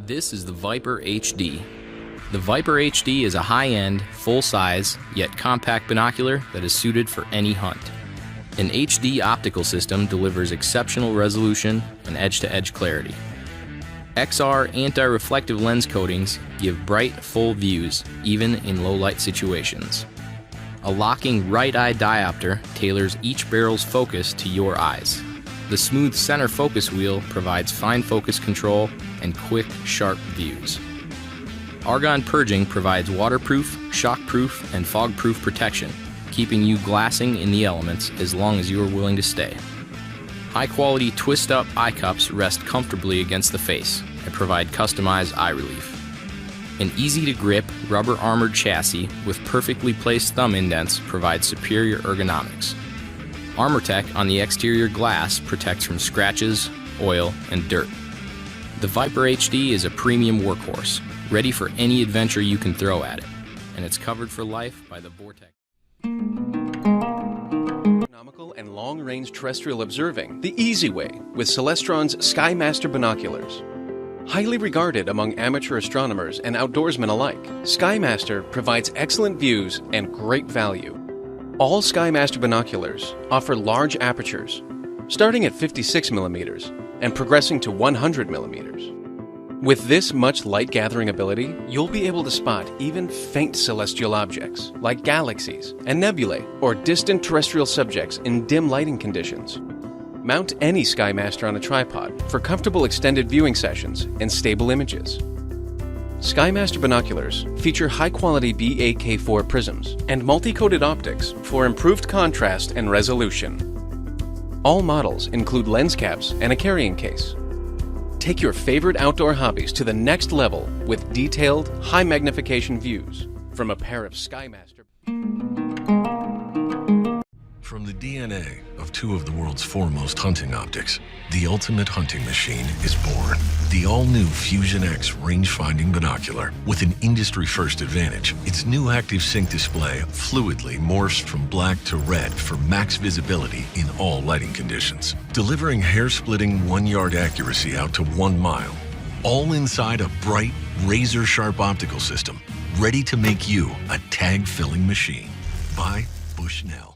This is the Viper HD. The Viper HD is a high-end, full-size, yet compact binocular that is suited for any hunt. An HD optical system delivers exceptional resolution and edge-to-edge clarity. XR anti-reflective lens coatings give bright, full views, even in low-light situations. A locking right-eye diopter tailors each barrel's focus to your eyes. The smooth center focus wheel provides fine focus control and quick, sharp views. Argon purging provides waterproof, shockproof, and fog-proof protection, keeping you glassing in the elements as long as you are willing to stay. High-quality twist-up eye cups rest comfortably against the face and provide customized eye relief. An easy-to-grip, rubber-armored chassis with perfectly placed thumb indents provides superior ergonomics. ArmorTech on the exterior glass protects from scratches, oil, and dirt. The Viper HD is a premium workhorse, ready for any adventure you can throw at it, and it's covered for life by the Vortex. Economical and long-range terrestrial observing the easy way with Celestron's SkyMaster Binoculars. Highly regarded among amateur astronomers and outdoorsmen alike, SkyMaster provides excellent views and great value. All SkyMaster binoculars offer large apertures, starting at 56 millimeters and progressing to 100 millimeters. With this much light-gathering ability, you'll be able to spot even faint celestial objects like galaxies and nebulae or distant terrestrial subjects in dim lighting conditions. Mount any SkyMaster on a tripod for comfortable extended viewing sessions and stable images. SkyMaster binoculars feature high-quality BAK4 prisms and multi-coated optics for improved contrast and resolution. All models include lens caps and a carrying case. Take your favorite outdoor hobbies to the next level with detailed, high-magnification views from a pair of SkyMaster. From the DNA of two of the world's foremost hunting optics, the ultimate hunting machine is born. The all-new Fusion X range-finding binocular with an industry-first advantage. Its new active sync display fluidly morphs from black to red for max visibility in all lighting conditions, delivering hair-splitting 1-yard accuracy out to 1 mile, all inside a bright, razor-sharp optical system, ready to make you a tag-filling machine. By Bushnell.